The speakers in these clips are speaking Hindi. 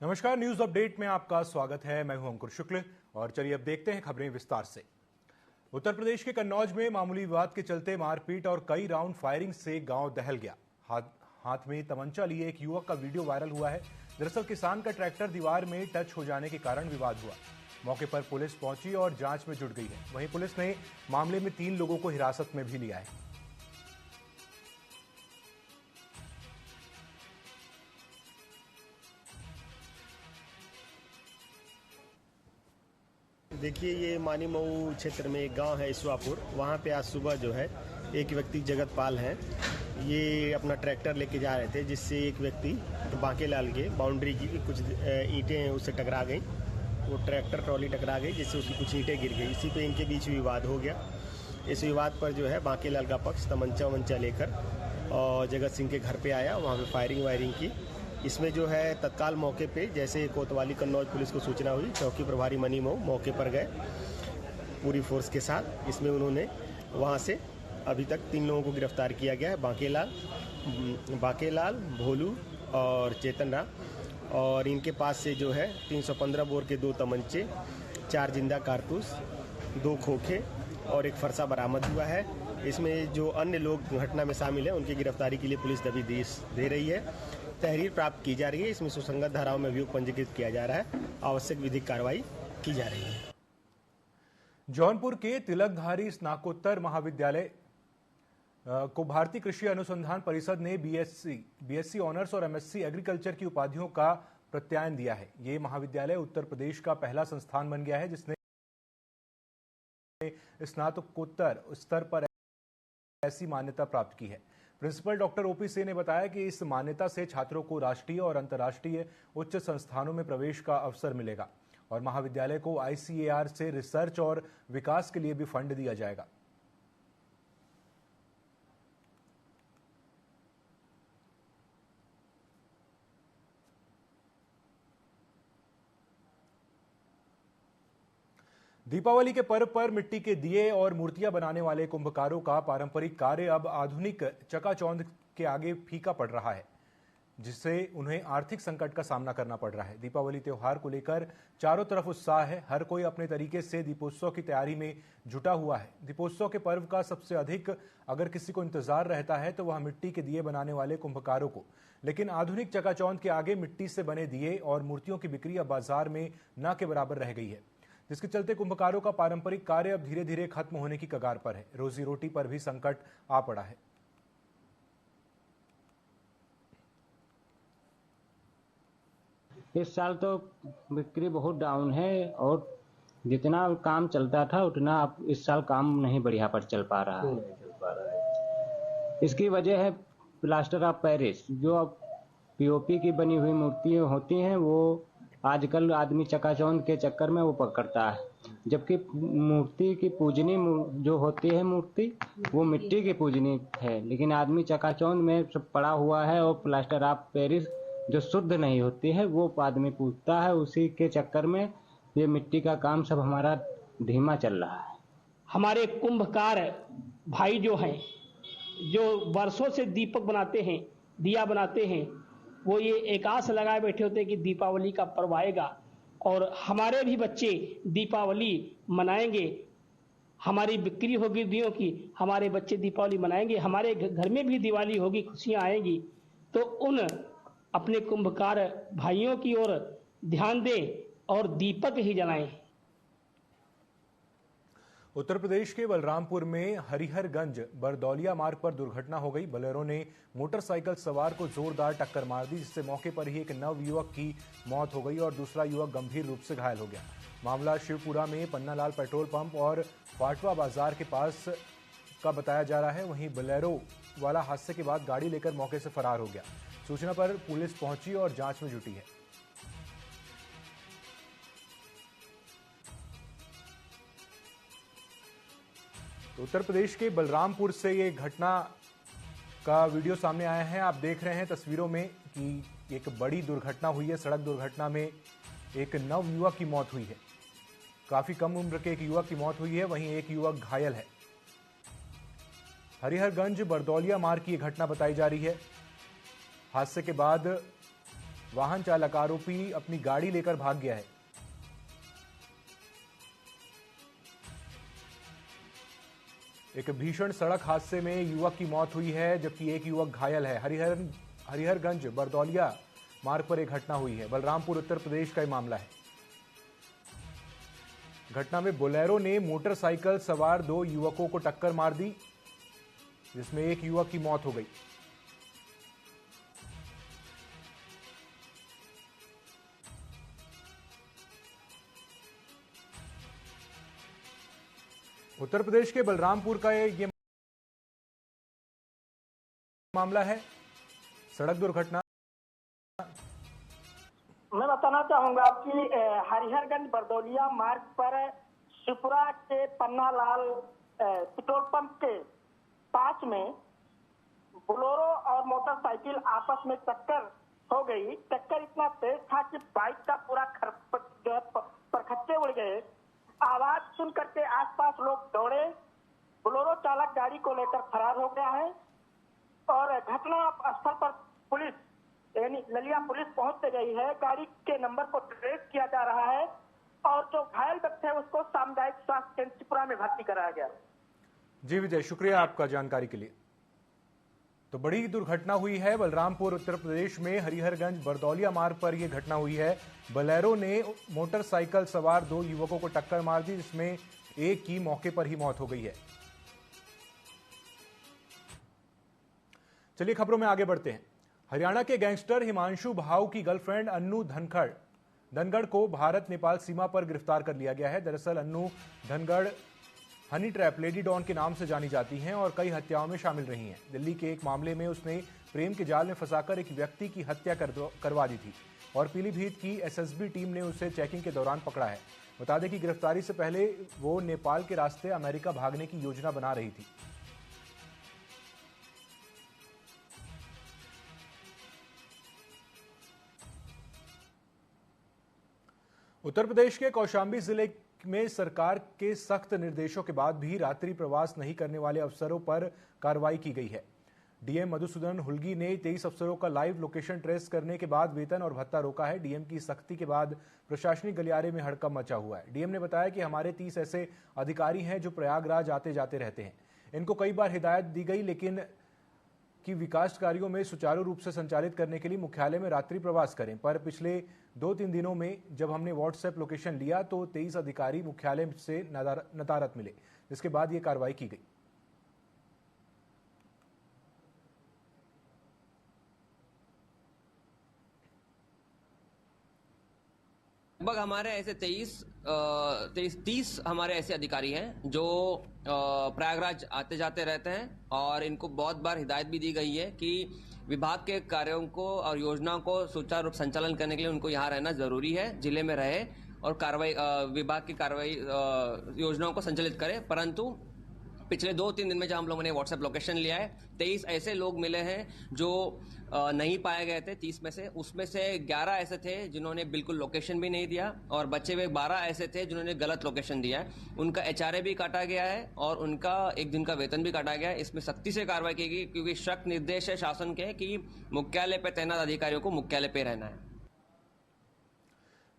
नमस्कार, न्यूज अपडेट में आपका स्वागत है। मैं हूं अंकुर शुक्ल और चलिए अब देखते हैं खबरें विस्तार से। उत्तर प्रदेश के कन्नौज में मामूली विवाद के चलते मारपीट और कई राउंड फायरिंग से गांव दहल गया। हाथ में तमंचा लिए एक युवक का वीडियो वायरल हुआ है। दरअसल किसान का ट्रैक्टर दीवार में टच हो जाने के कारण विवाद हुआ। मौके पर पुलिस पहुंची और जांच में जुट गई है। वहीं पुलिस ने मामले में 3 लोगों को हिरासत में भी लिया है। देखिए, ये मानी मऊ क्षेत्र में एक गांव है ईश्वापुर। वहाँ पे आज सुबह जो है एक व्यक्ति जगतपाल हैं, ये अपना ट्रैक्टर लेके जा रहे थे, जिससे एक व्यक्ति बांकेलाल के बाउंड्री की कुछ ईंटें उससे टकरा गई। वो ट्रैक्टर ट्रॉली टकरा गई, जिससे उसकी कुछ ईंटें गिर गई। इसी पे इनके बीच विवाद हो गया। इस विवाद पर जो है बांकेलाल का पक्ष तमंचा वमंचा लेकर और जगत सिंह के घर पे आया। वहाँ पे फायरिंग वायरिंग की। इसमें जो है तत्काल मौके पे जैसे कोतवाली कन्नौज पुलिस को सूचना हुई, चौकी प्रभारी मनी मऊ मौके पर गए पूरी फोर्स के साथ। इसमें उन्होंने वहाँ से अभी तक 3 लोगों को गिरफ्तार किया गया है, बांकेलाल, भोलू और चेतन राम। और इनके पास से जो है 315 बोर के 2 तमंचे, 4 जिंदा कारतूस, 2 खोखे और एक फरसा बरामद हुआ है। इसमें जो अन्य लोग घटना में शामिल हैं, उनकी गिरफ्तारी के लिए पुलिस दबिश दे रही है। तहरीर प्राप्त की जा रही है। इसमें सुसंगत धाराओं में अभियोग पंजीकृत किया जा रहा है। आवश्यक विधिक कार्रवाई की जा रही है। जौनपुर के तिलकधारी स्नातकोत्तर महाविद्यालय को भारतीय कृषि अनुसंधान परिषद ने बीएससी ऑनर्स और एमएससी एग्रीकल्चर की उपाधियों का प्रत्यायन दिया है। ये महाविद्यालय उत्तर प्रदेश का पहला संस्थान बन गया है जिसने स्नातकोत्तर स्तर पर ऐसी मान्यता प्राप्त की है। प्रिंसिपल डॉक्टर ओपी सिंह ने बताया कि इस मान्यता से छात्रों को राष्ट्रीय और अंतर्राष्ट्रीय उच्च संस्थानों में प्रवेश का अवसर मिलेगा और महाविद्यालय को आईसीएआर से रिसर्च और विकास के लिए भी फंड दिया जाएगा। दीपावली के पर्व पर मिट्टी के दिए और मूर्तियां बनाने वाले कुंभकारों का पारंपरिक कार्य अब आधुनिक चकाचौंध के आगे फीका पड़ रहा है, जिससे उन्हें आर्थिक संकट का सामना करना पड़ रहा है। दीपावली त्योहार को लेकर चारों तरफ उत्साह है। हर कोई अपने तरीके से दीपोत्सव की तैयारी में जुटा हुआ है। दीपोत्सव के पर्व का सबसे अधिक अगर किसी को इंतजार रहता है तो वह मिट्टी के दिए बनाने वाले कुंभकारों को। लेकिन आधुनिक चकाचौंध के आगे मिट्टी से बने दिए और मूर्तियों की बिक्री अब बाजार में न के बराबर रह गई है, जिसके चलते कुंभकारों का पारंपरिक कार्य अब धीरे धीरे खत्म होने की कगार पर है। रोजी रोटी पर भी संकट आ पड़ा है। इस साल तो बिक्री बहुत डाउन है और जितना काम चलता था उतना अब इस साल काम नहीं बढ़िया पर चल पा रहा है। इसकी वजह है प्लास्टर ऑफ पेरिस। जो अब पीओपी की बनी हुई मूर्तियां होती हैं वो आजकल आदमी चकाचौंध के चक्कर में वो पकड़ता है, जबकि मूर्ति की पूजनी जो होती है मूर्ति वो मिट्टी की पूजनी है, लेकिन आदमी चकाचौंध में सब पड़ा हुआ है और प्लास्टर ऑफ पेरिस जो शुद्ध नहीं होती है वो आदमी पूजता है। उसी के चक्कर में ये मिट्टी का काम सब हमारा धीमा चल रहा है। हमारे कुंभकार भाई जो हैं, जो वर्षों से दीपक बनाते हैं, दिया बनाते हैं, वो ये एक आस लगाए बैठे होते हैं कि दीपावली का पर्व आएगा और हमारे भी बच्चे दीपावली मनाएंगे, हमारी बिक्री होगी दियों की, हमारे बच्चे दीपावली मनाएंगे, हमारे घर में भी दिवाली होगी, खुशियां आएंगी। तो उन अपने कुंभकार भाइयों की ओर ध्यान दें और दीपक ही जलाएं। उत्तर प्रदेश के बलरामपुर में हरिहरगंज बरदौलिया मार्ग पर दुर्घटना हो गई। बोलेरो ने मोटरसाइकिल सवार को जोरदार टक्कर मार दी, जिससे मौके पर ही एक नवयुवक की मौत हो गई और दूसरा युवक गंभीर रूप से घायल हो गया। मामला शिवपुरा में पन्नालाल पेट्रोल पंप और फाटवा बाजार के पास का बताया जा रहा है। वहीं बोलेरो वाला हादसे के बाद गाड़ी लेकर मौके से फरार हो गया। सूचना पर पुलिस पहुंची और जांच में जुटी है। तो उत्तर प्रदेश के बलरामपुर से ये घटना का वीडियो सामने आया है। आप देख रहे हैं तस्वीरों में कि एक बड़ी दुर्घटना हुई है। सड़क दुर्घटना में एक नवयुवक की मौत हुई है। काफी कम उम्र के एक युवक की मौत हुई है, वहीं एक युवक घायल है। हरिहरगंज बरदौलिया मार्ग की घटना बताई जा रही है। हादसे के बाद वाहन चालक आरोपी अपनी गाड़ी लेकर भाग गया है। एक भीषण सड़क हादसे में युवक की मौत हुई है, जबकि एक युवक घायल है। हरिहरगंज बरदौलिया मार्ग पर एक घटना हुई है। बलरामपुर उत्तर प्रदेश का यह मामला है। घटना में बोलेरो ने मोटरसाइकिल सवार 2 युवकों को टक्कर मार दी, जिसमें एक युवक की मौत हो गई। उत्तर प्रदेश के बलरामपुर का ये मामला है, सड़क दुर्घटना। मैं बताना चाहूंगा कि हरिहरगंज बरदौलिया मार्ग पर शिवपुरा के पन्नालाल पेट्रोल पंप के पास में बोलेरो और मोटरसाइकिल आपस में टक्कर हो गई। टक्कर इतना तेज था कि बाइक का पूरा परखच्चे उड़ गए। आवाज सुन करके आसपास लोग दौड़े। बोलेरो चालक गाड़ी को लेकर फरार हो गया है और घटना स्थल पर पुलिस यानी ललिया पुलिस पहुंच गई है। गाड़ी के नंबर को ट्रेस किया जा रहा है और जो घायल व्यक्ति है उसको सामुदायिक स्वास्थ्य केंद्र त्रिपुरा में भर्ती कराया गया। जी विजय, शुक्रिया आपका जानकारी के लिए। तो बड़ी दुर्घटना हुई है बलरामपुर उत्तर प्रदेश में। हरिहरगंज बरदौलिया मार्ग पर यह घटना हुई है। बोलेरो ने मोटरसाइकिल सवार 2 युवकों को टक्कर मार दी, जिसमें एक की मौके पर ही मौत हो गई है। चलिए खबरों में आगे बढ़ते हैं। हरियाणा के गैंगस्टर हिमांशु भाऊ की गर्लफ्रेंड अन्नू धनगढ़ को भारत नेपाल सीमा पर गिरफ्तार कर लिया गया है। दरअसल Annu Dhangadh honey trap lady don के नाम से जानी जाती हैं और कई हत्याओं में शामिल रही हैं। दिल्ली के एक मामले में उसने प्रेम के जाल में फंसाकर एक व्यक्ति की हत्या करवा दी थी और पीलीभीत की एसएसबी टीम ने उसे चेकिंग के दौरान पकड़ा है। बता दें कि गिरफ्तारी से पहले वो नेपाल के रास्ते अमेरिका भागने की योजना बना रही थी। उत्तर प्रदेश के कौशाम्बी जिले में सरकार के सख्त निर्देशों के बाद भी रात्रि प्रवास नहीं करने वाले अफसरों पर कार्रवाई की गई है। डीएम मधुसूदन हुल्गी ने 23 अफसरों का लाइव लोकेशन ट्रेस करने के बाद वेतन और भत्ता रोका है। डीएम की सख्ती के बाद प्रशासनिक गलियारे में हड़कंप मचा हुआ है। डीएम ने बताया कि हमारे 30 ऐसे अधिकारी हैं जो प्रयागराज आते जाते रहते हैं। इनको कई बार हिदायत दी गई लेकिन कि विकास कार्यों में सुचारू रूप से संचालित करने के लिए मुख्यालय में रात्रि प्रवास करें, पर पिछले 2-3 दिनों में जब हमने व्हाट्सएप लोकेशन लिया तो 23 अधिकारी मुख्यालय से नदारद मिले, जिसके बाद ये कार्रवाई की गई। लगभग हमारे ऐसे 30 हमारे ऐसे अधिकारी हैं जो प्रयागराज आते जाते रहते हैं और इनको बहुत बार हिदायत भी दी गई है कि विभाग के कार्यों को और योजनाओं को सुचारू रूप संचालन करने के लिए उनको यहाँ रहना जरूरी है, जिले में रहे और विभाग की कार्रवाई योजनाओं को संचालित करे। परंतु पिछले 2-3 दिन में जब हम लोगों ने व्हाट्सएप लोकेशन लिया है, 23 ऐसे लोग मिले हैं जो नहीं पाए गए थे 30 में से। उसमें से 11 ऐसे थे जिन्होंने बिल्कुल लोकेशन भी नहीं दिया और बचे हुए 12 ऐसे थे जिन्होंने गलत लोकेशन दिया है। उनका एचआरए भी काटा गया है और उनका 1 दिन का वेतन भी काटा गया है। इसमें सख्ती से कार्रवाई की गई क्योंकि सख्त निर्देश है शासन के कि मुख्यालय पर तैनात अधिकारियों को मुख्यालय पर रहना है।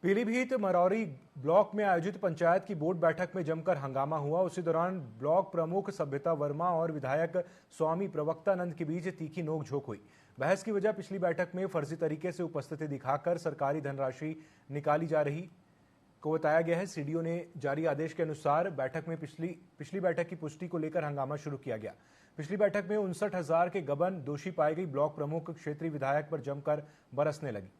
पीलीभीत मरौरी ब्लॉक में आयोजित पंचायत की बोर्ड बैठक में जमकर हंगामा हुआ। उसी दौरान ब्लॉक प्रमुख सभ्यता वर्मा और विधायक स्वामी प्रवक्तानंद के बीच तीखी नोकझोंक हुई। बहस की वजह पिछली बैठक में फर्जी तरीके से उपस्थिति दिखाकर सरकारी धनराशि निकाली जा रही को बताया गया है। सीडीओ ने जारी आदेश के अनुसार बैठक में पिछली बैठक की पुष्टि को लेकर हंगामा शुरू किया गया। पिछली बैठक में 59,000 के गबन दोषी पाई गई ब्लॉक प्रमुख क्षेत्रीय विधायक पर जमकर बरसने लगी।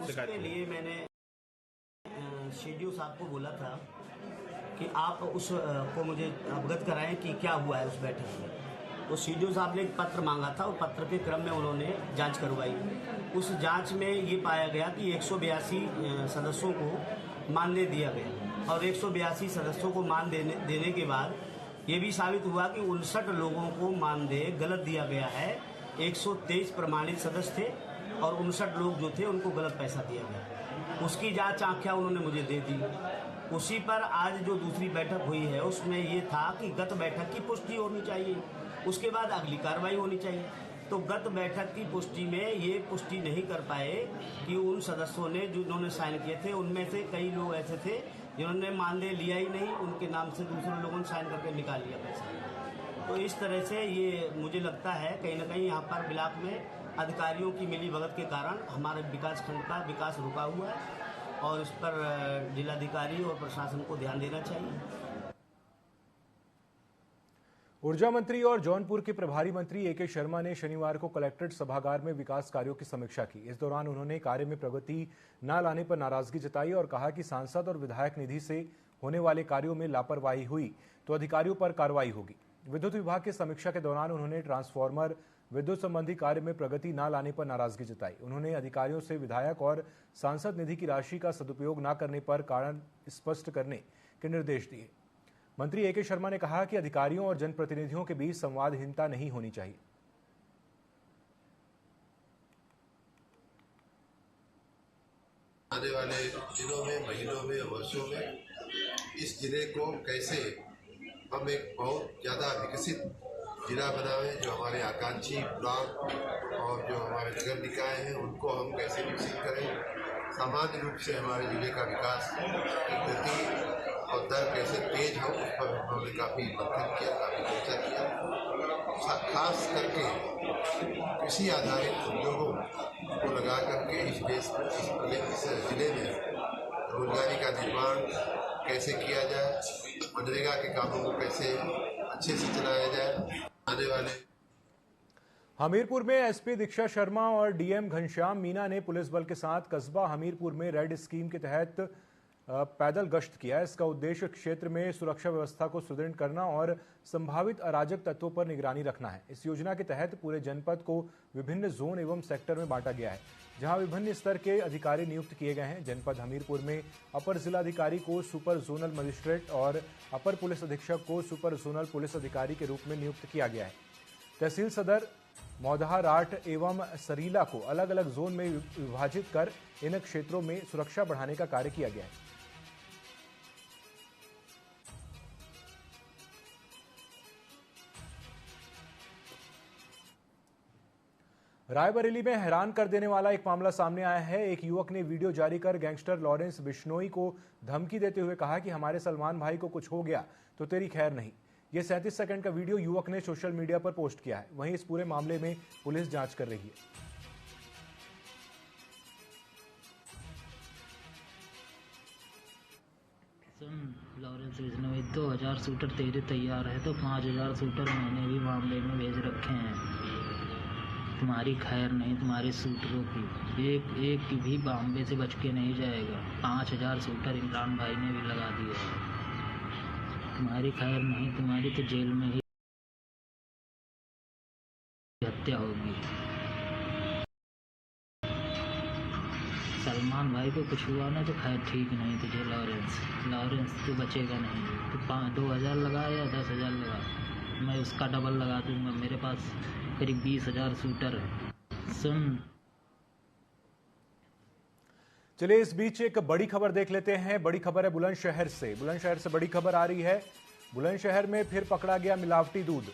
उसके लिए मैंने सीडीओ साहब को बोला था कि आप उस को मुझे अवगत कराएं कि क्या हुआ है उस बैठक में। तो सीडीओ साहब ने एक पत्र मांगा था और पत्र के क्रम में उन्होंने जांच करवाई। उस जांच में ये पाया गया कि 182 सदस्यों को मानदेय दिया गया और 182 सदस्यों को मान देने के बाद ये भी साबित हुआ कि 59 लोगों को मानदेय गलत दिया गया है। 123 प्रमाणित सदस्य थे और 59 लोग जो थे उनको गलत पैसा दिया गया। उसकी जांच आंखें उन्होंने मुझे दे दी। उसी पर आज जो दूसरी बैठक हुई है उसमें ये था कि गत बैठक की पुष्टि होनी चाहिए, उसके बाद अगली कार्रवाई होनी चाहिए। तो गत बैठक की पुष्टि में ये पुष्टि नहीं कर पाए कि उन सदस्यों ने जिन्होंने साइन किए थे उनमें से कई लोग ऐसे थे जिन्होंने मानदेय लिया ही नहीं, उनके नाम से दूसरे लोगों ने साइन करके निकाल लिया पैसा। तो इस तरह से ये मुझे लगता है कहीं ना कहीं यहाँ पर ब्लॉक में अधिकारियों की मिलीभगत के कारण हमारे विकास खंड का विकास रुका हुआ है और इस पर जिलाधिकारी और प्रशासन को ध्यान देना चाहिए। ऊर्जा मंत्री और जौनपुर के प्रभारी मंत्री ए.के. शर्मा ने शनिवार को कलेक्ट्रेट सभागार में विकास कार्यों की समीक्षा की। इस दौरान उन्होंने कार्य में प्रगति न लाने पर नाराजगी जताई और कहा कि सांसद और विधायक निधि से होने वाले कार्यों में लापरवाही हुई तो अधिकारियों पर कार्रवाई होगी। विद्युत विभाग की समीक्षा के दौरान उन्होंने ट्रांसफार्मर विद्युत संबंधी कार्य में प्रगति न लाने पर नाराजगी जताई। उन्होंने अधिकारियों से विधायक और सांसद निधि की राशि का सदुपयोग न करने पर कारण स्पष्ट करने के निर्देश दिए। मंत्री ए.के. शर्मा ने कहा कि अधिकारियों और जनप्रतिनिधियों के बीच संवादहीनता नहीं होनी चाहिए। आने वाले दिनों में, महीनों में, वर्षों में इस जिले को कैसे हम एक बहुत ज़्यादा विकसित जिला बनाएं, जो हमारे आकांक्षी ब्लॉक और जो हमारे नगर निकाय हैं उनको हम कैसे विकसित करें, सामान्य रूप से हमारे जिले का विकास की गति और दर कैसे तेज हो, उस पर हम लोगों ने काफ़ी मंथन किया, काफ़ी चर्चा किया। खास करके कृषि आधारित उद्योगों को लगा करके इस देश में, इस जिले में रोजगारी का निर्माण कैसे किया जाए, मनरेगा के कामों को कैसे अच्छे से चलाया जाए। आने वाले हमीरपुर में एसपी दीक्षा शर्मा और डीएम घनश्याम मीना ने पुलिस बल के साथ कस्बा हमीरपुर में रेड स्कीम के तहत पैदल गश्त किया। इसका उद्देश्य क्षेत्र में सुरक्षा व्यवस्था को सुदृढ़ करना और संभावित अराजक तत्वों पर निगरानी रखना है। इस योजना के तहत पूरे जनपद को विभिन्न जोन एवं सेक्टर में बांटा गया है, जहां विभिन्न स्तर के अधिकारी नियुक्त किए गए हैं। जनपद हमीरपुर में अपर जिलाधिकारी को सुपर जोनल मजिस्ट्रेट और अपर पुलिस अधीक्षक को सुपर जोनल पुलिस अधिकारी के रूप में नियुक्त किया गया है। तहसील सदर, मौदहा, राठ एवं सरीला को अलग अलग जोन में विभाजित कर इन क्षेत्रों में सुरक्षा बढ़ाने का कार्य किया गया है। रायबरेली में हैरान कर देने वाला एक मामला सामने आया है। एक युवक ने वीडियो जारी कर गैंगस्टर लॉरेंस बिश्नोई को धमकी देते हुए कहा कि हमारे सलमान भाई को कुछ हो गया तो तेरी खैर नहीं। यह 37 सेकंड का वीडियो युवक ने सोशल मीडिया पर पोस्ट किया है। वहीं इस पूरे मामले में पुलिस जांच कर रही है। लॉरेंस बिश्नोई 2000 शूटर तेरे तैयार है तो 5000 शूटर मैंने भी मामले में भेज रखे हैं। तुम्हारी खैर नहीं, तुम्हारे शूटरों की एक भी बॉम्बे से बच के नहीं जाएगा। 5000 शूटर इमरान भाई ने भी लगा दिए। तुम्हारी खैर नहीं, तुम्हारी तो जेल में ही हत्या होगी। सलमान भाई को कुछ हुआ ना तो खैर ठीक नहीं तुझे लॉरेंस तू बचेगा नहीं। तो 2000 लगा या 10,000 लगा, मैं उसका डबल लगा दूंगा। मेरे पास करीब 20,000 शूटर है। सुन, चलिए इस बीच एक बड़ी खबर देख लेते हैं। बड़ी खबर है बुलंदशहर से। बुलंदशहर से बड़ी खबर आ रही है। बुलंदशहर में फिर पकड़ा गया मिलावटी दूध।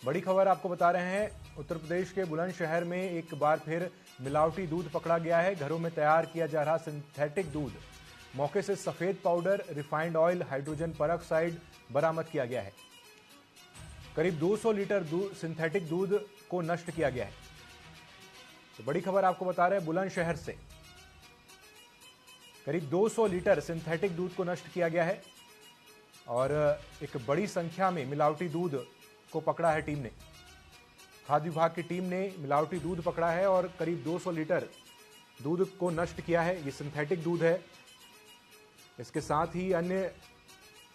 बड़ी खबर आपको बता रहे हैं, उत्तर प्रदेश के बुलंदशहर में एक बार फिर मिलावटी दूध पकड़ा गया है। घरों में तैयार किया जा रहा सिंथेटिक दूध, मौके से सफेद powder, refined oil, hydrogen peroxide बरामद किया गया है। करीब 200 लीटर सिंथेटिक दूध को नष्ट किया गया है। तो बड़ी खबर आपको बता रहे हैं बुलंदशहर से, करीब 200 लीटर सिंथेटिक दूध को नष्ट किया गया है और एक बड़ी संख्या में मिलावटी दूध को पकड़ा है टीम ने। खाद्य विभाग की टीम ने मिलावटी दूध पकड़ा है और करीब 200 लीटर दूध को नष्ट किया है। ये सिंथेटिक दूध है। इसके साथ ही अन्य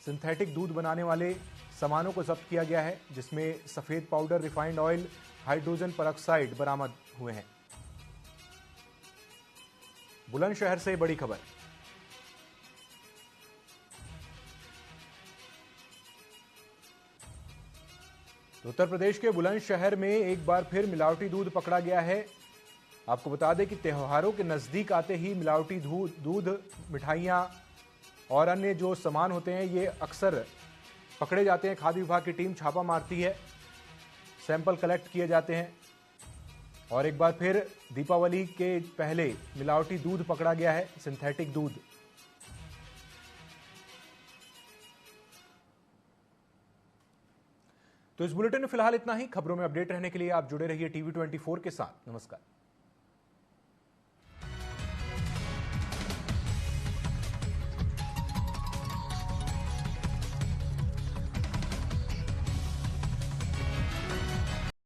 सिंथेटिक दूध बनाने वाले सामानों को जब्त किया गया है, जिसमें सफेद powder, refined oil, hydrogen peroxide बरामद हुए हैं। बुलंदशहर से बड़ी खबर। तो उत्तर प्रदेश के बुलंदशहर में एक बार फिर मिलावटी दूध पकड़ा गया है। आपको बता दें कि त्योहारों के नज़दीक आते ही मिलावटी दूध, मिठाइयाँ और अन्य जो सामान होते हैं ये अक्सर पकड़े जाते हैं। खाद्य विभाग की टीम छापा मारती है, सैंपल कलेक्ट किए जाते हैं और एक बार फिर दीपावली के पहले मिलावटी दूध पकड़ा गया है, सिंथेटिक दूध। तो इस बुलेटिन में फिलहाल इतना ही। खबरों में अपडेट रहने के लिए आप जुड़े रहिए TV24 के साथ। नमस्कार।